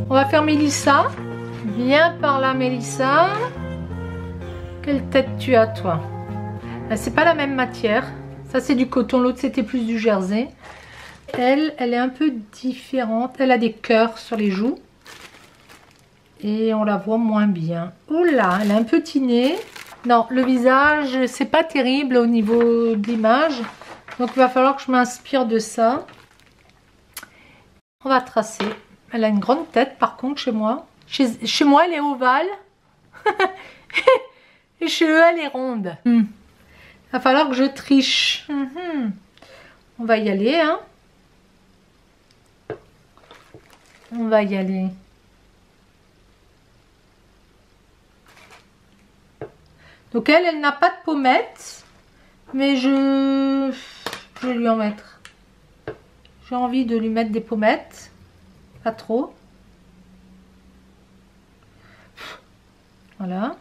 On va faire Mélissa. Viens par là, Mélissa. Quelle tête tu as, toi? C'est pas la même matière. Ça, c'est du coton. L'autre, c'était plus du jersey. Elle est un peu différente. Elle a des cœurs sur les joues. Et on la voit moins bien. Oh là, elle a un petit nez. Non, le visage, c'est pas terrible au niveau de l'image. Donc, il va falloir que je m'inspire de ça. On va tracer. Elle a une grande tête, par contre, chez moi. Chez moi, elle est ovale. Et chez eux, elle est ronde. Il va falloir que je triche. On va y aller, hein. On va y aller. Donc elle n'a pas de pommettes. Mais je vais lui en mettre. J'ai envie de lui mettre des pommettes. Pas trop. Voilà.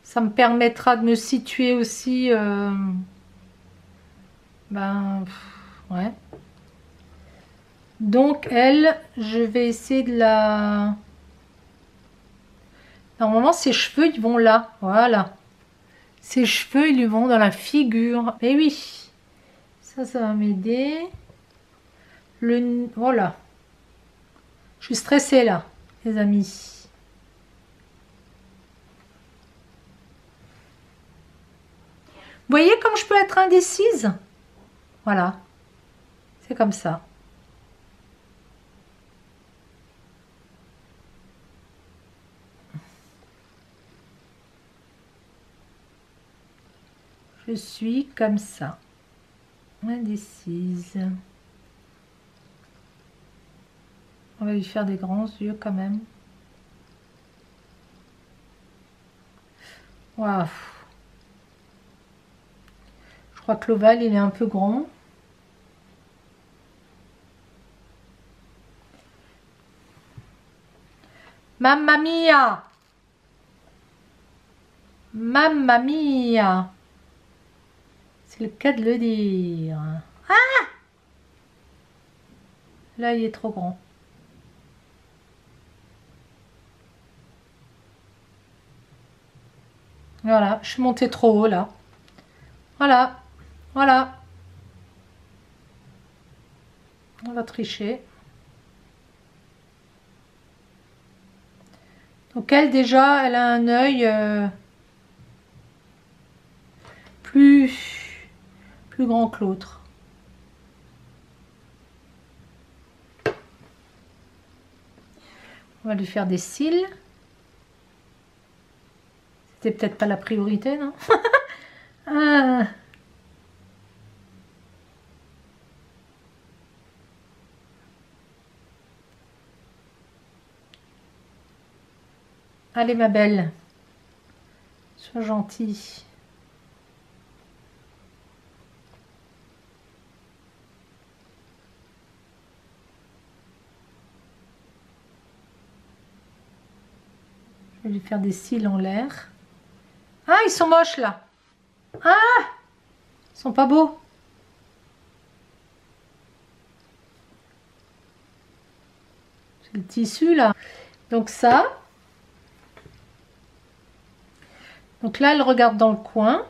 Ça me permettra de me situer aussi. Ouais. Donc elle, je vais essayer de la... Normalement, ses cheveux, ils vont là. Voilà. Ses cheveux, ils lui vont dans la figure. Et oui. Ça va m'aider. Voilà. Je suis stressée là, les amis. Vous voyez comme je peux être indécise? Voilà. C'est comme ça. Je suis comme ça. Indécise. On va lui faire des grands yeux quand même. Waouh. Je crois que l'ovale, il est un peu grand. Mamma mia! Mamma mia! C'est le cas de le dire. Ah! Là, il est trop grand. Voilà, je suis montée trop haut là. Voilà, voilà. On va tricher. Donc elle déjà, elle a un œil plus grand que l'autre. On va lui faire des cils. C'était peut-être pas la priorité, non? Ah. Allez ma belle, sois gentille. Je vais lui faire des cils en l'air. Ah, ils sont moches là. Ah, ils sont pas beaux. C'est le tissu là. Donc ça. Donc là, elle regarde dans le coin.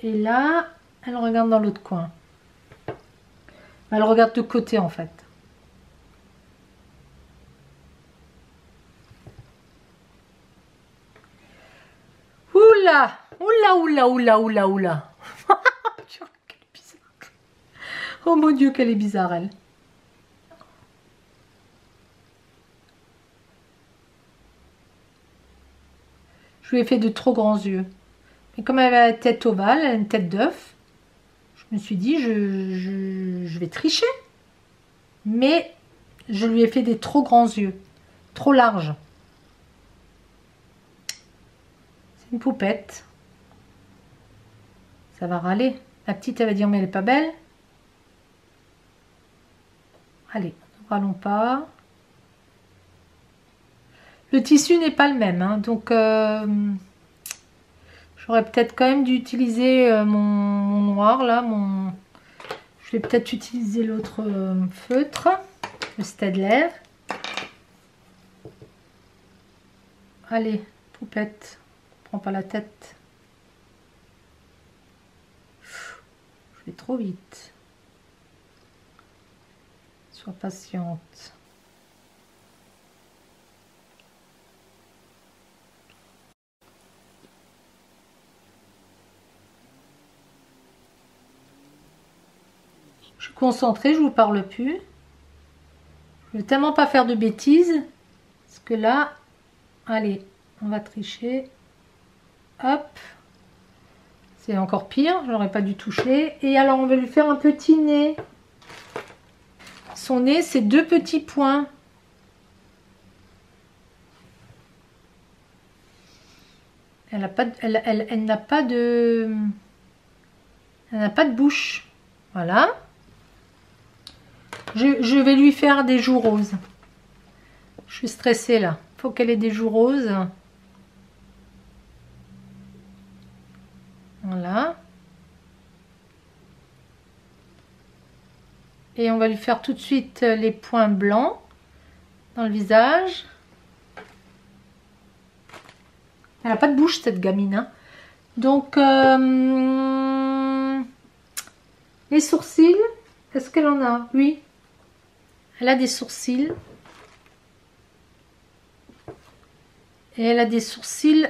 Et là, elle regarde dans l'autre coin. Elle regarde de côté en fait. Oula, oula, oula, oula, oula, oula. Oh mon Dieu, qu'elle est bizarre elle. Je lui ai fait de trop grands yeux. Mais comme elle a la tête ovale, elle a une tête d'œuf, je me suis dit, je vais tricher. Mais je lui ai fait des trop grands yeux. Trop larges. C'est une poupette. Ça va râler. La petite, elle va dire, mais elle est pas belle. Allez, ne râlons pas. Le tissu n'est pas le même, hein, donc je J'aurais peut-être quand même dû utiliser mon noir là, je vais peut-être utiliser l'autre feutre, le Staedtler. Allez, poupette, prends pas la tête. Je vais trop vite. Sois patiente. Je suis concentrée, je vous parle plus. Je veux tellement pas faire de bêtises. Parce que là, allez, on va tricher. Hop. C'est encore pire, j'aurais pas dû toucher. Et alors, on va lui faire un petit nez. Son nez, c'est 2 petits points. Elle n'a pas, elle n'a pas de... Elle n'a pas de bouche. Voilà. Je vais lui faire des joues roses. Je suis stressée là. Faut qu'elle ait des joues roses. Voilà. Et on va lui faire tout de suite les points blancs dans le visage. Elle n'a pas de bouche cette gamine. Hein. Donc, les sourcils, est-ce qu'elle en a? Oui. Elle a des sourcils. Et elle a des sourcils...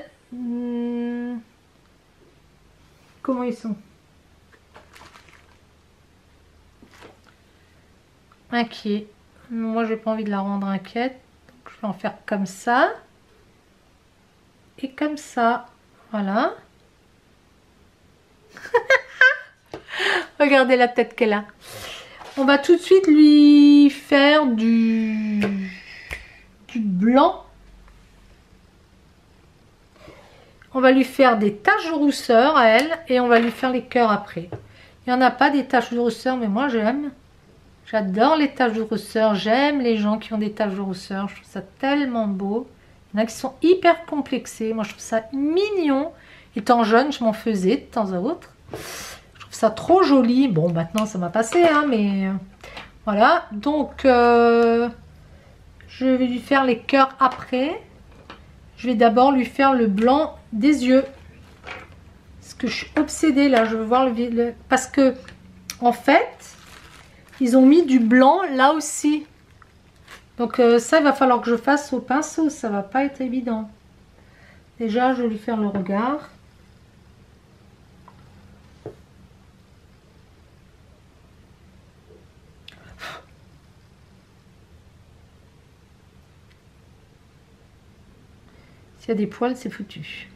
comment ils sont? Inquiet. Moi, j'ai pas envie de la rendre inquiète. Donc, je vais en faire comme ça. Et comme ça. Voilà. Regardez la tête qu'elle a. On va tout de suite lui faire du blanc. On va lui faire des taches de rousseur à elle. Et on va lui faire les cœurs après. Il n'y en a pas des taches de rousseur, mais moi j'aime. J'adore les taches de rousseur. J'aime les gens qui ont des taches de rousseur. Je trouve ça tellement beau. Il y en a qui sont hyper complexés. Moi je trouve ça mignon. Étant jeune, je m'en faisais de temps à autre. Je trouve ça trop joli. Bon, maintenant ça m'a passé, hein, mais voilà. Donc, je vais lui faire les cœurs après. Je vais d'abord lui faire le blanc des yeux. Parce que je suis obsédée là. Je veux voir parce que, en fait, ils ont mis du blanc là aussi. Donc, ça, il va falloir que je fasse au pinceau. Ça va pas être évident. Déjà, je vais lui faire le regard. S'il y a des poils, c'est foutu.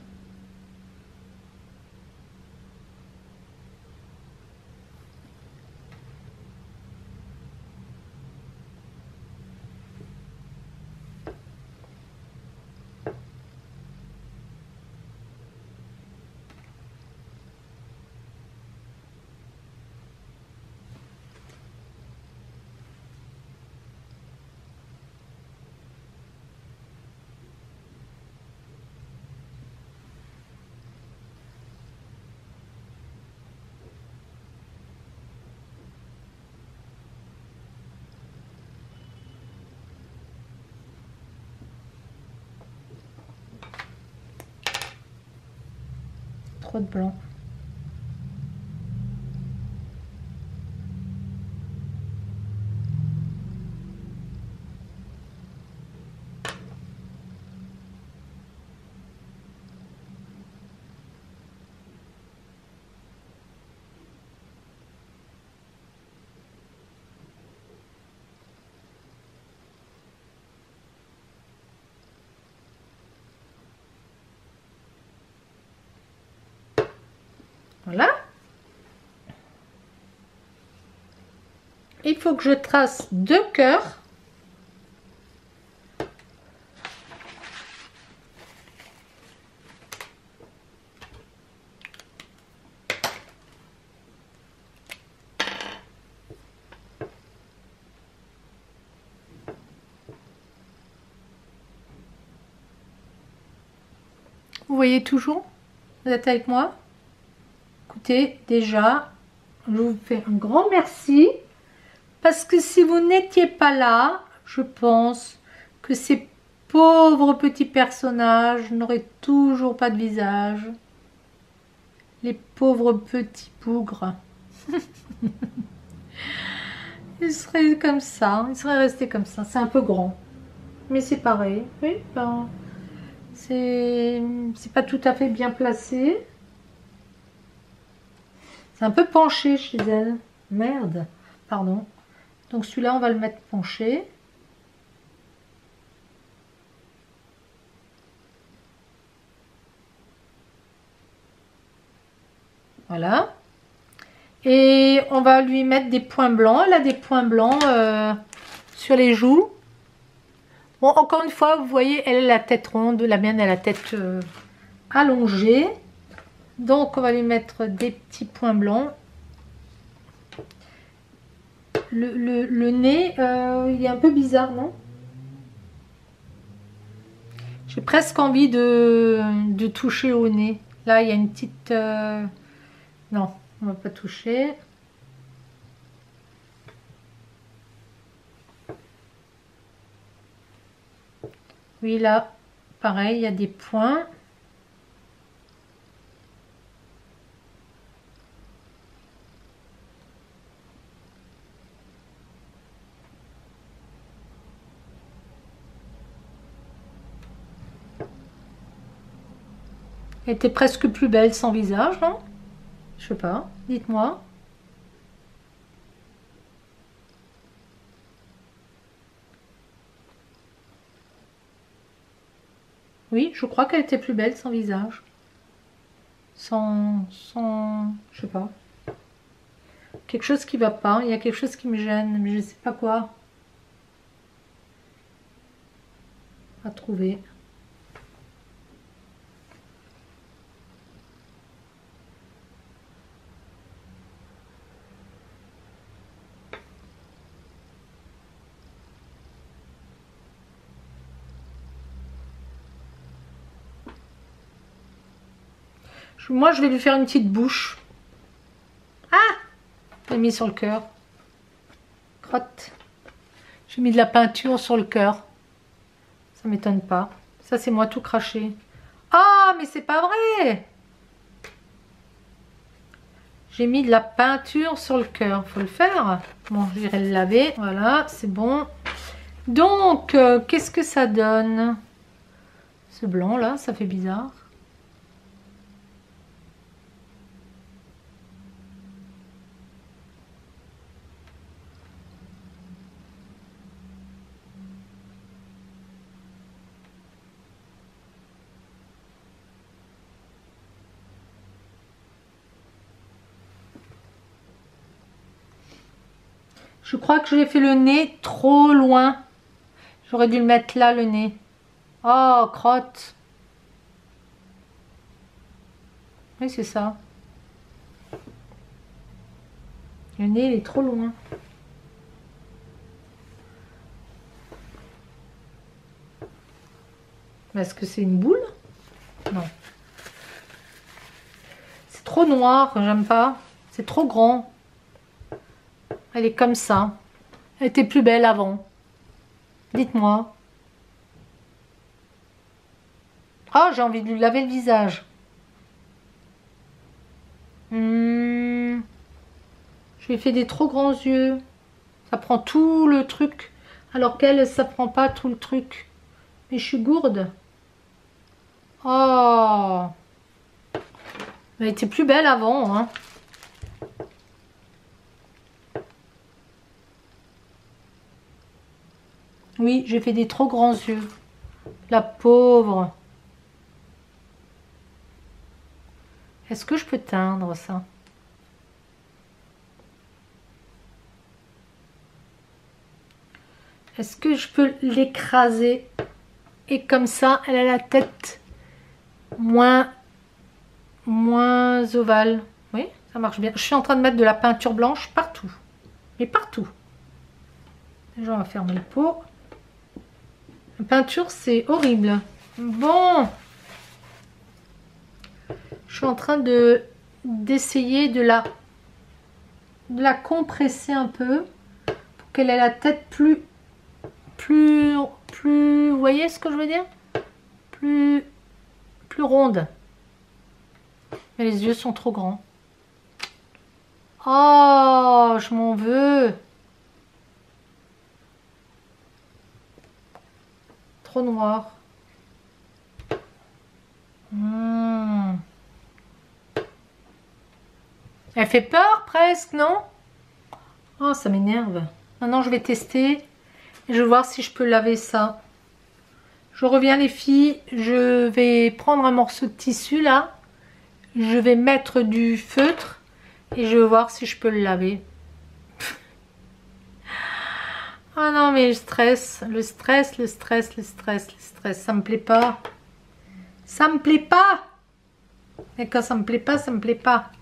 Trop de blanc. Voilà. Il faut que je trace 2 cœurs. Vous voyez toujours? Vous êtes avec moi? Écoutez, déjà, je vous fais un grand merci. Parce que si vous n'étiez pas là, je pense que ces pauvres petits personnages n'auraient toujours pas de visage. Les pauvres petits bougres. Ils seraient comme ça, ils seraient restés comme ça. C'est un peu grand. Mais c'est pareil. Oui, ben, c'est pas tout à fait bien placé. C'est un peu penché chez elle. Merde, pardon. Donc celui-là, on va le mettre penché. Voilà. Et on va lui mettre des points blancs. Elle a des points blancs sur les joues. Bon, encore une fois, vous voyez, elle a la tête ronde. La mienne, elle a la tête allongée. Donc, on va lui mettre des petits points blancs. Le nez, il est un peu bizarre, non? J'ai presque envie de toucher au nez. Là, il y a une petite... Non, on va pas toucher. Oui, là, pareil, il y a des points. Elle était presque plus belle sans visage, non? Je sais pas, dites-moi. Oui, je crois qu'elle était plus belle sans visage. Je sais pas. Quelque chose qui va pas, il y a quelque chose qui me gêne, mais je sais pas quoi. À trouver. Moi, je vais lui faire une petite bouche. Ah! J'ai mis sur le cœur. Crotte. J'ai mis de la peinture sur le cœur. Ça m'étonne pas. Ça, c'est moi tout craché. Ah, mais c'est pas vrai! J'ai mis de la peinture sur le cœur. Faut le faire. Bon, j'irai le laver. Voilà, c'est bon. Donc, qu'est-ce que ça donne? Ce blanc là, ça fait bizarre. Je crois que j'ai fait le nez trop loin. J'aurais dû le mettre là, le nez. Oh, crotte. Oui, c'est ça. Le nez, il est trop loin. Est-ce que c'est une boule? Non. C'est trop noir, j'aime pas. C'est trop grand. Elle est comme ça. Elle était plus belle avant. Dites-moi. Ah, j'ai envie de lui laver le visage. Je lui ai fait des trop grands yeux. Ça prend tout le truc. Alors qu'elle, ça prend pas tout le truc. Mais je suis gourde. Oh. Elle était plus belle avant, hein. Oui, j'ai fait des trop grands yeux. La pauvre. Est-ce que je peux teindre ça? Est-ce que je peux l'écraser? Et comme ça, elle a la tête moins ovale. Oui, ça marche bien. Je suis en train de mettre de la peinture blanche partout. Mais partout. Déjà, on va fermer le pot. La peinture, c'est horrible. Bon. Je suis en train d'essayer de la compresser un peu pour qu'elle ait la tête plus, vous voyez ce que je veux dire? Plus ronde. Mais les yeux sont trop grands. Oh, je m'en veux. Trop noir. Elle fait peur presque, non? Oh, ça m'énerve. Maintenant, je vais tester. Et je vais voir si je peux laver ça. Je reviens les filles. Je vais prendre un morceau de tissu là. Je vais mettre du feutre. Et je vais voir si je peux le laver. Ah non, mais le stress. Le stress, le stress, le stress, le stress. Ça me plaît pas. Ça me plaît pas. Et quand ça me plaît pas, ça me plaît pas.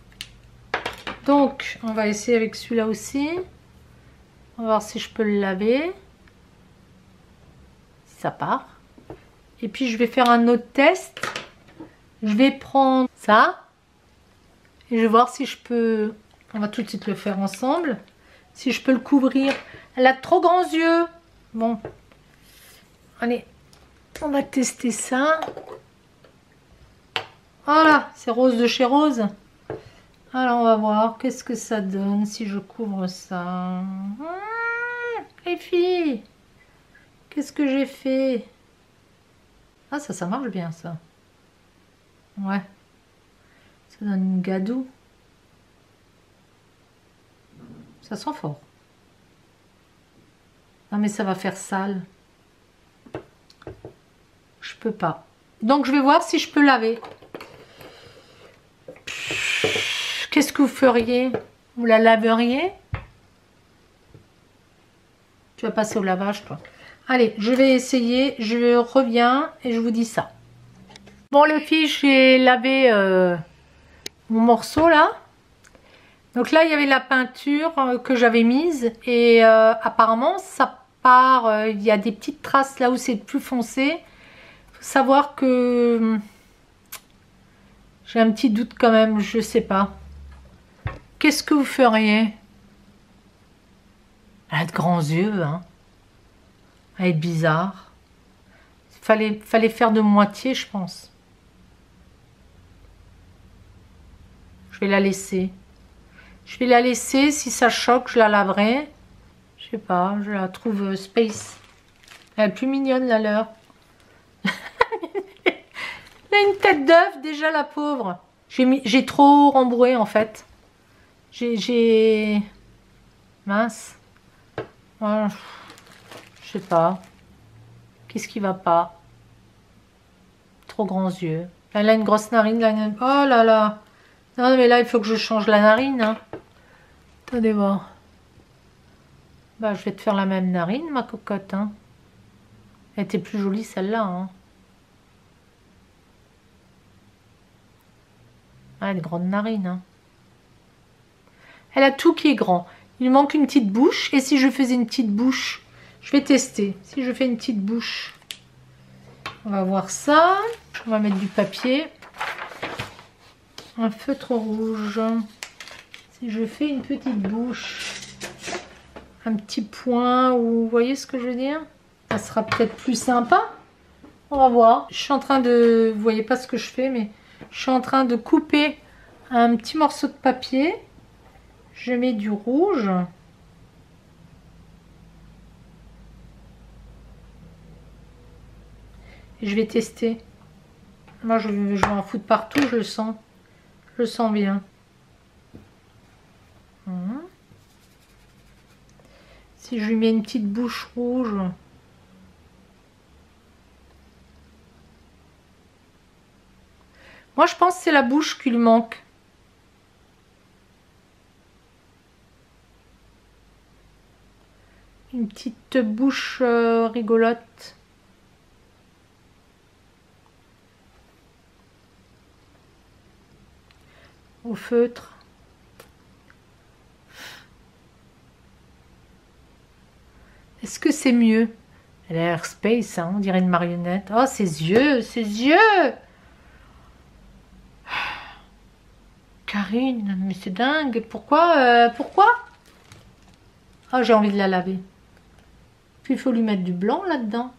Donc, on va essayer avec celui-là aussi. On va voir si je peux le laver. Si ça part. Et puis, je vais faire un autre test. Je vais prendre ça. Et je vais voir si je peux... On va tout de suite le faire ensemble. Si je peux le couvrir. Elle a de trop grands yeux. Bon. Allez. On va tester ça. Voilà. C'est Rose de chez Rose. Alors, on va voir qu'est-ce que ça donne si je couvre ça. Les filles, qu'est-ce que j'ai fait? Ah, ça marche bien, ça. Ouais. Ça donne une gadoue. Ça sent fort. Non, mais ça va faire sale. Je peux pas. Donc, je vais voir si je peux laver. Qu'est-ce que vous feriez? Vous la laveriez? Tu vas passer au lavage, toi. Allez, je vais essayer. Je reviens et je vous dis ça. Bon, les filles, j'ai lavé mon morceau, là. Donc là, il y avait la peinture que j'avais mise. Et apparemment, ça part... il y a des petites traces là où c'est plus foncé. Il faut savoir que... j'ai un petit doute quand même, je sais pas. Qu'est-ce que vous feriez? Elle a de grands yeux, hein. Elle est bizarre. Fallait faire de moitié, je pense. Je vais la laisser. Je vais la laisser. Si ça choque, je la laverai. Je sais pas, je la trouve space. Elle est plus mignonne, la leur. Elle a une tête d'œuf, déjà, la pauvre. J'ai trop rembourré, en fait. Mince. Voilà. Je sais pas. Qu'est-ce qui va pas? Trop grands yeux. Elle a une grosse narine. Là. Oh là là. Non, mais là, il faut que je change la narine. Hein. Attendez voir. Bah, je vais te faire la même narine, ma cocotte. Hein. Elle était plus jolie, celle-là. Hein. Ah, une grande narine. Hein. Elle a tout qui est grand. Il lui manque une petite bouche. Et si je faisais une petite bouche, je vais tester. Si je fais une petite bouche, on va voir ça. On va mettre du papier. Un feutre rouge. Si je fais une petite bouche, un petit point, ou vous voyez ce que je veux dire? Ça sera peut-être plus sympa. On va voir. Je suis en train de... Vous voyez pas ce que je fais, mais je suis en train de couper un petit morceau de papier. Je mets du rouge. Et je vais tester. Moi, je vais en foutre partout, je le sens. Je le sens bien. Si je lui mets une petite bouche rouge. Moi, je pense que c'est la bouche qui lui manque. Une petite bouche rigolote. Au feutre. Est-ce que c'est mieux? Elle a l'air space, hein, on dirait une marionnette. Oh, ses yeux, ses yeux! Karine, mais c'est dingue. Pourquoi? Ah, j'ai envie de la laver. Puis il faut lui mettre du blanc là-dedans.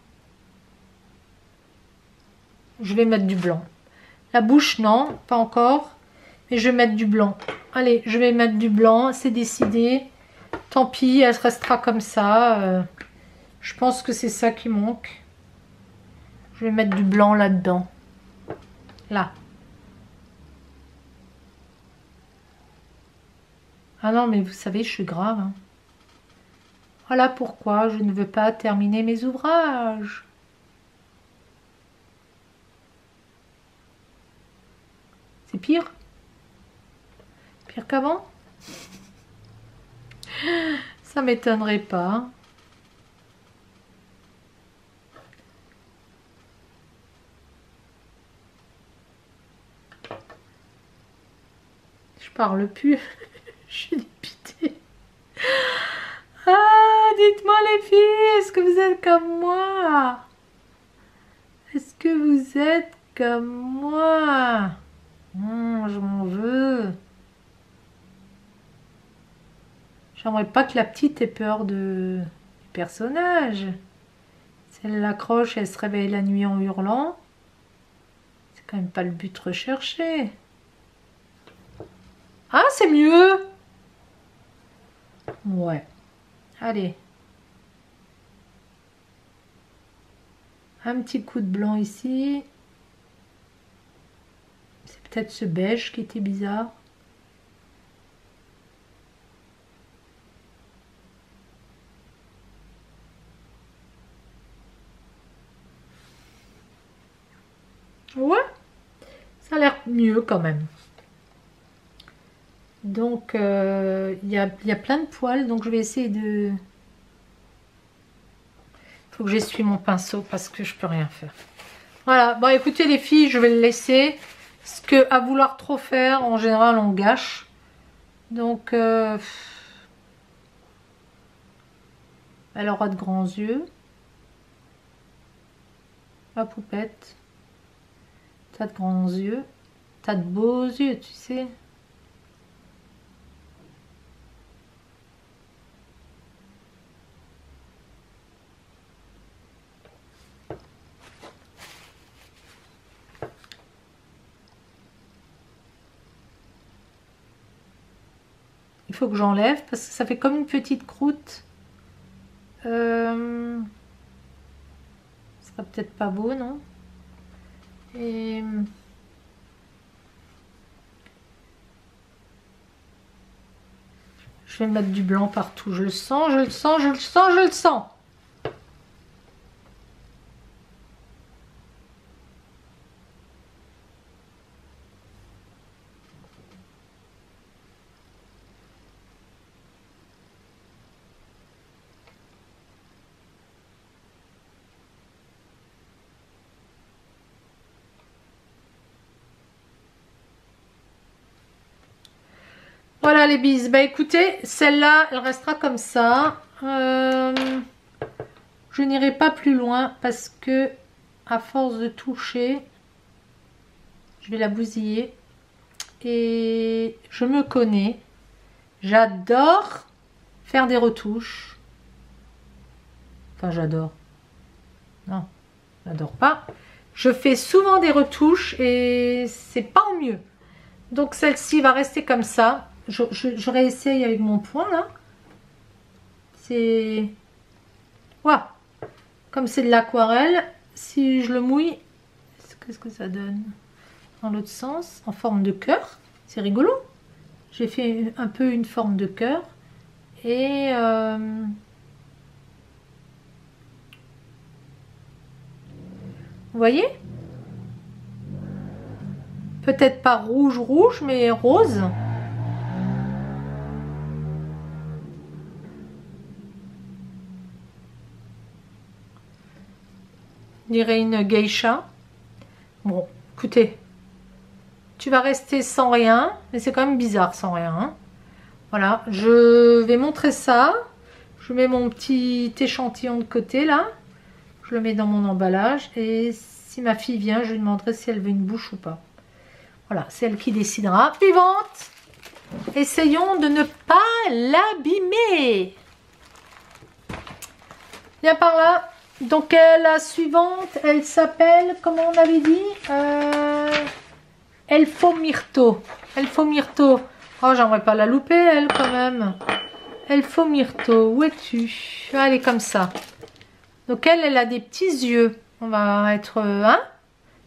Je vais mettre du blanc. La bouche, non, pas encore. Mais je vais mettre du blanc. Allez, je vais mettre du blanc, c'est décidé. Tant pis, elle restera comme ça. Je pense que c'est ça qui manque. Je vais mettre du blanc là-dedans. Là. Ah non, mais vous savez, je suis grave. Hein. Voilà pourquoi je ne veux pas terminer mes ouvrages. C'est pire? Pire qu'avant? Ça m'étonnerait pas. Je parle plus. Je suis dépitée. Ah, dites-moi les filles, est-ce que vous êtes comme moi? Est-ce que vous êtes comme moi? Je m'en veux. J'aimerais pas que la petite ait peur du personnage. Si elle l'accroche, elle se réveille la nuit en hurlant. C'est quand même pas le but recherché. Ah, c'est mieux. Ouais. Allez. Un petit coup de blanc ici. C'est peut-être ce beige qui était bizarre. Ouais, ça a l'air mieux quand même. Donc, il y a plein de poils, donc je vais essayer de... Faut que j'essuie mon pinceau parce que je peux rien faire. Voilà, bon écoutez les filles, je vais le laisser. Parce que à vouloir trop faire, en général, on gâche. Donc, elle aura de grands yeux. La poupette. T'as de grands yeux. T'as de beaux yeux, tu sais. Il faut que j'enlève parce que ça fait comme une petite croûte. Ça sera peut-être pas beau, non? Et je vais mettre du blanc partout. Je le sens, je le sens, je le sens, je le sens. Voilà les bises. Bah écoutez, celle-là, elle restera comme ça. Je n'irai pas plus loin parce que à force de toucher, je vais la bousiller. Et je me connais. J'adore faire des retouches. Enfin, j'adore. Non, j'adore pas. Je fais souvent des retouches et c'est pas en mieux. Donc celle-ci va rester comme ça. Je réessaye avec mon poing là. C'est... Waouh. Comme c'est de l'aquarelle, si je le mouille, qu'est-ce que ça donne? Dans l'autre sens, en forme de cœur. C'est rigolo. J'ai fait un peu une forme de cœur. Et... vous voyez? Peut-être pas rouge rouge, mais rose. On dirait une geisha. Bon, écoutez. Tu vas rester sans rien. Mais c'est quand même bizarre sans rien. Hein. Voilà, je vais montrer ça. Je mets mon petit échantillon de côté là. Je le mets dans mon emballage. Et si ma fille vient, je lui demanderai si elle veut une bouche ou pas. Voilà, c'est elle qui décidera. Suivante. Essayons de ne pas l'abîmer. Viens par là. Donc la suivante, elle s'appelle, comment on avait dit, Elfo Myrto. Elfo Myrto. Oh, j'aimerais pas la louper, elle, quand même. Elfo Myrto, où es-tu? Ah, elle est comme ça. Donc elle a des petits yeux. On va être hein.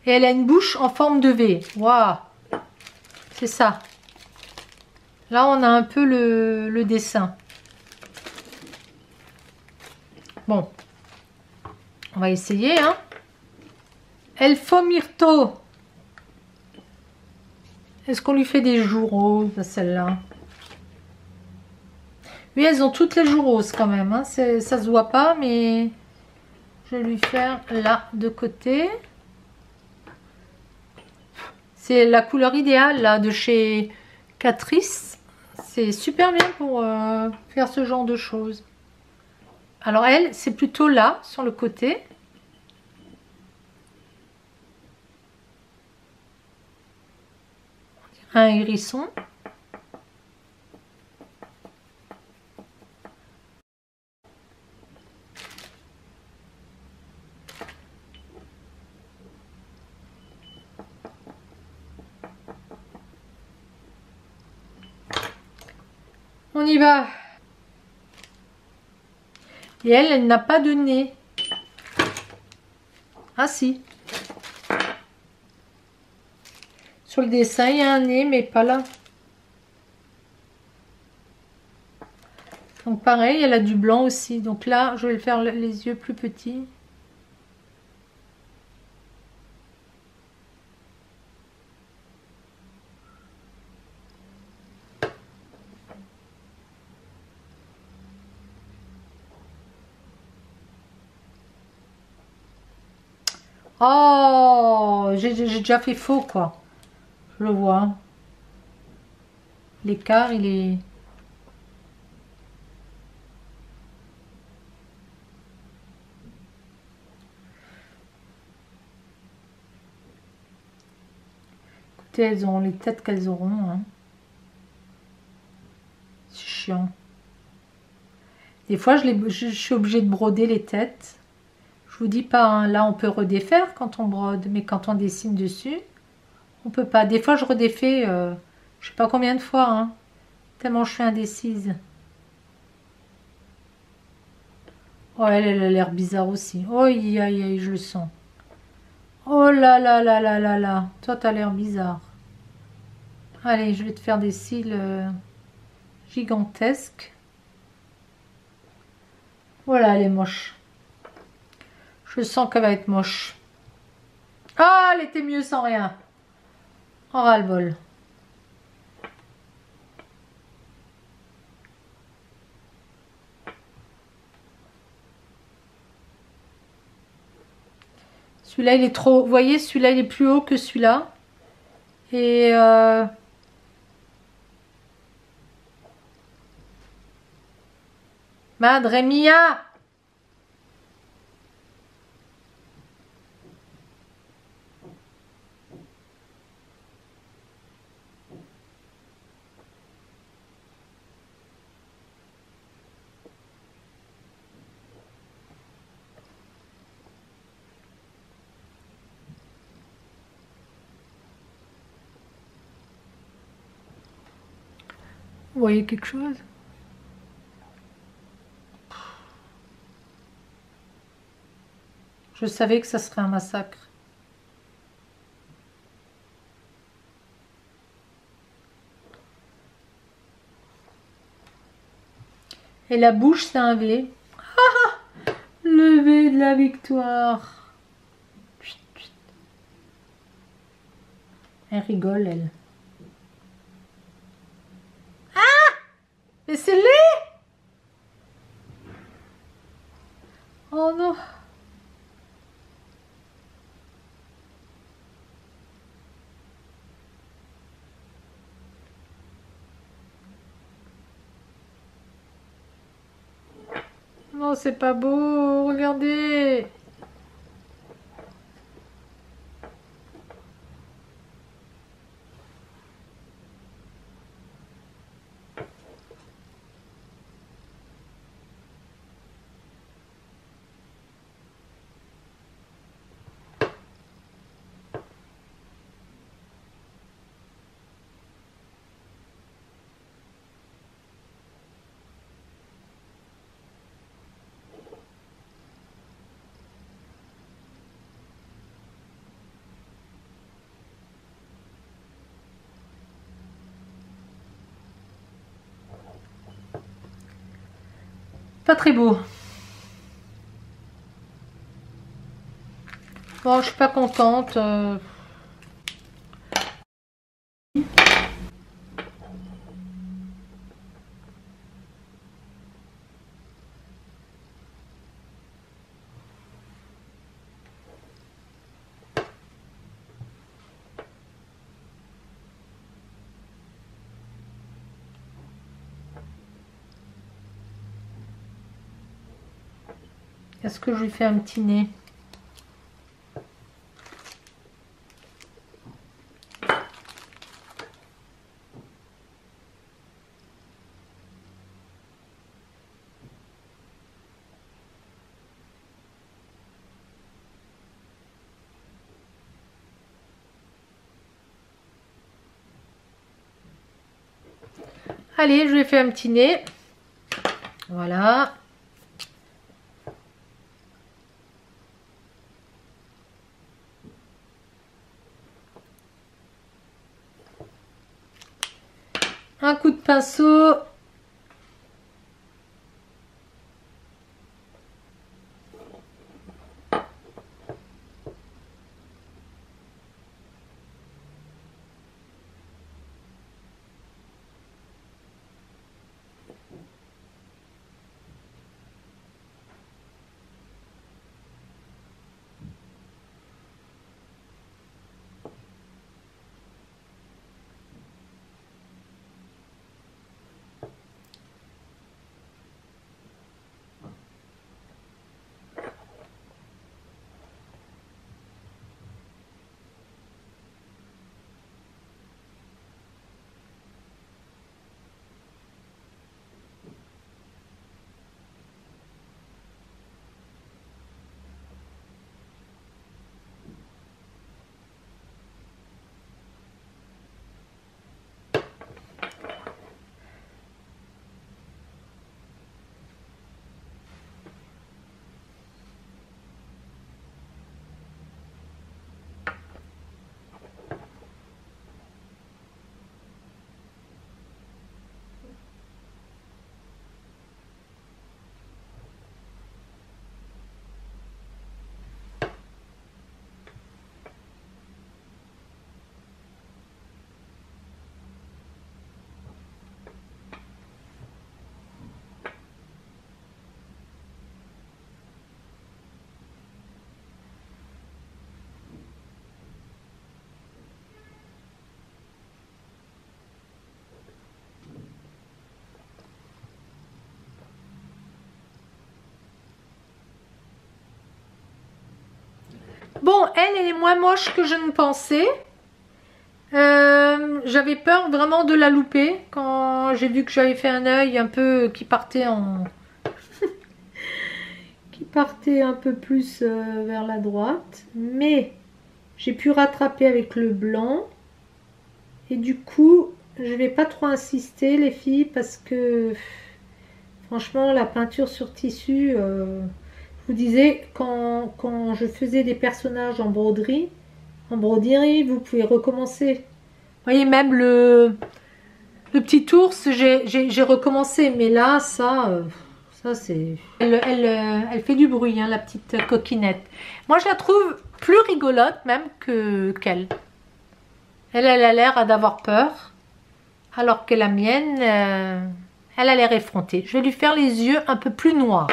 Et elle a une bouche en forme de V. Waouh. C'est ça. Là, on a un peu le dessin. Bon. On va essayer, hein. Elfo Myrto. Est-ce qu'on lui fait des joues roses, celle-là? Oui, elles ont toutes les joues roses quand même. Hein. Ça se voit pas, mais je vais lui faire là, de côté. C'est la couleur idéale, là, de chez Catrice. C'est super bien pour faire ce genre de choses. Alors elle, c'est plutôt là, sur le côté. Un hérisson. On y va. Et elle n'a pas de nez. Ah si. Sur le dessin, il y a un nez, mais pas là. Donc pareil, elle a du blanc aussi. Donc là, je vais faire les yeux plus petits. Oh, j'ai déjà fait faux, quoi. Je le vois. L'écart, il est... Écoutez, elles ont les têtes qu'elles auront. Hein. C'est chiant. Des fois, je suis obligée de broder les têtes. Je vous dis pas, hein, là, on peut redéfaire quand on brode. Mais quand on dessine dessus, on peut pas. Des fois, je redéfais, je sais pas combien de fois. Hein, tellement je suis indécise. Oh, elle a l'air bizarre aussi. Oh, aïe, aïe, aïe, je le sens. Oh là là là là là là. Toi, t'as l'air bizarre. Allez, je vais te faire des cils gigantesques. Voilà, elle est moche. Je sens qu'elle va être moche. Ah, elle était mieux sans rien. En ras-le-bol. Celui-là, il est trop... Vous voyez, celui-là, il est plus haut que celui-là. Et... Madre mia! Vous voyez quelque chose? Je savais que ça serait un massacre. Et la bouche, c'est un V. Le V de la victoire. Elle rigole, elle. Mais c'est laid! Oh non! Non, c'est pas beau, regardez! Pas très beau. Bon, je suis pas contente. Est-ce que je lui fais un petit nez? Allez, je lui ai fait un petit nez. Voilà. Un coup de pinceau. Bon, elle est moins moche que je ne pensais. J'avais peur vraiment de la louper quand j'ai vu que j'avais fait un œil un peu qui partait en... qui partait un peu plus vers la droite. Mais j'ai pu rattraper avec le blanc. Et du coup, je vais pas trop insister les filles parce que franchement la peinture sur tissu... je vous disais, quand je faisais des personnages en broderie, vous pouvez recommencer. Vous voyez, même le petit ours, j'ai recommencé. Mais là, ça c'est... Elle fait du bruit, hein, la petite coquinette. Moi, je la trouve plus rigolote même qu'elle. Elle a l'air d'avoir peur. Alors que la mienne, elle a l'air effrontée. Je vais lui faire les yeux un peu plus noirs.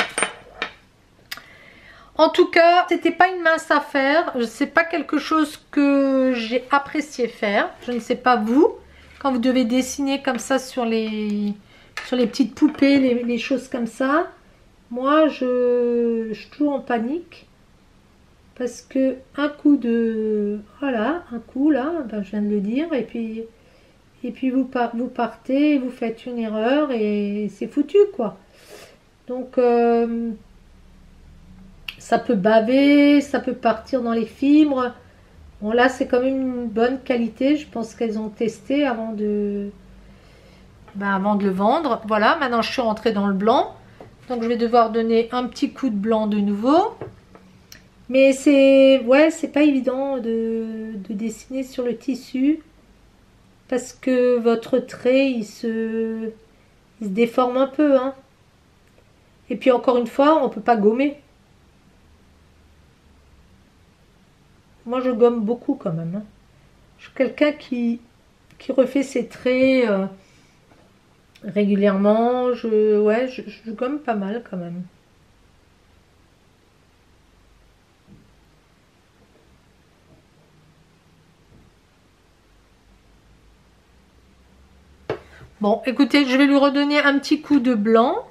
En tout cas, c'était pas une mince affaire. C'est pas quelque chose que j'ai apprécié faire. Je ne sais pas vous, quand vous devez dessiner comme ça sur les petites poupées, les choses comme ça. Moi, je suis toujours en panique parce que un coup de, voilà, un coup là, ben, je viens de le dire, et puis vous partez, vous faites une erreur et c'est foutu quoi. Donc ça peut baver, ça peut partir dans les fibres. Bon là c'est quand même une bonne qualité. Je pense qu'elles ont testé avant de le vendre. Voilà, maintenant je suis rentrée dans le blanc. Donc je vais devoir donner un petit coup de blanc de nouveau. Mais c'est pas évident de dessiner sur le tissu. Parce que votre trait il se déforme un peu. Hein. Et puis encore une fois, on peut pas gommer. Moi, je gomme beaucoup quand même. Hein. Je suis quelqu'un qui refait ses traits régulièrement. Je gomme pas mal quand même. Bon, écoutez, je vais lui redonner un petit coup de blanc.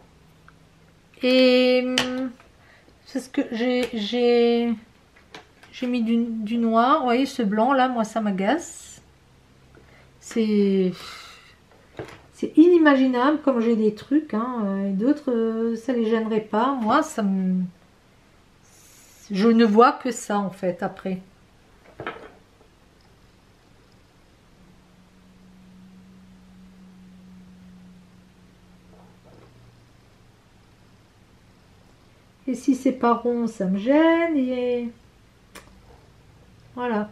Et c'est ce que j'ai mis du noir. Vous voyez, ce blanc là, moi ça m'agace. C'est inimaginable comme j'ai des trucs. Hein, et d'autres, ça les gênerait pas. Moi, je ne vois que ça en fait après. Et si c'est pas rond, ça me gêne. Et voilà.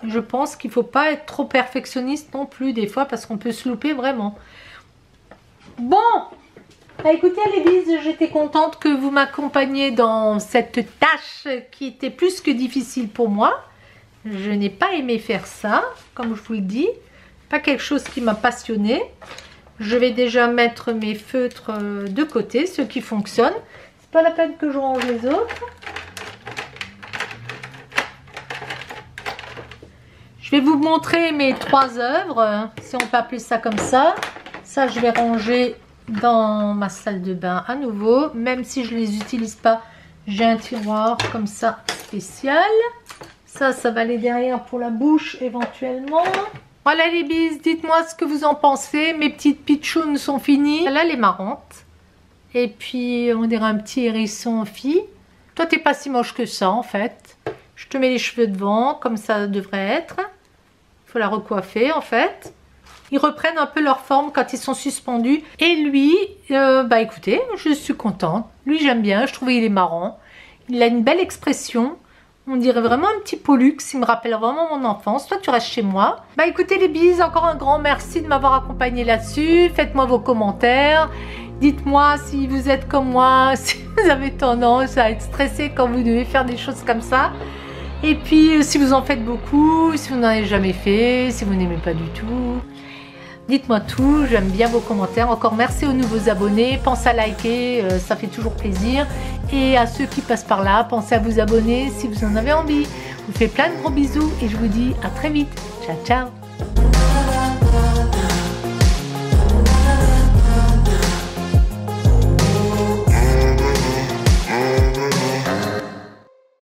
Je pense qu'il ne faut pas être trop perfectionniste non plus des fois parce qu'on peut se louper vraiment. Bon, bah écoutez les bises, j'étais contente que vous m'accompagniez dans cette tâche qui était plus que difficile pour moi. Je n'ai pas aimé faire ça, comme je vous le dis. Pas quelque chose qui m'a passionnée. Je vais déjà mettre mes feutres de côté, ceux qui fonctionnent. C'est pas la peine que je range les autres. Je vais vous montrer mes 3 œuvres, si on peut appeler ça comme ça. Ça, je vais ranger dans ma salle de bain à nouveau. Même si je ne les utilise pas, j'ai un tiroir comme ça spécial. Ça va aller derrière pour la bouche éventuellement. Voilà les bises, dites-moi ce que vous en pensez. Mes petites pitchounes sont finies. Là, elle est marrante. Et puis, on dirait un petit hérisson fille. Toi, t'es pas si moche que ça, en fait. Je te mets les cheveux devant, comme ça devrait être. Il faut la recoiffer, en fait. Ils reprennent un peu leur forme quand ils sont suspendus. Et lui, bah écoutez, je suis contente. Lui, j'aime bien. Je trouve qu'il est marrant. Il a une belle expression. On dirait vraiment un petit Pollux, il me rappelle vraiment mon enfance. Toi, tu restes chez moi. Bah écoutez les bises, encore un grand merci de m'avoir accompagné là-dessus. Faites-moi vos commentaires. Dites-moi si vous êtes comme moi, si vous avez tendance à être stressé quand vous devez faire des choses comme ça. Et puis, si vous en faites beaucoup, si vous n'en avez jamais fait, si vous n'aimez pas du tout. Dites-moi tout, j'aime bien vos commentaires. Encore merci aux nouveaux abonnés. Pensez à liker, ça fait toujours plaisir. Et à ceux qui passent par là, pensez à vous abonner si vous en avez envie. Je vous fais plein de gros bisous et je vous dis à très vite. Ciao, ciao.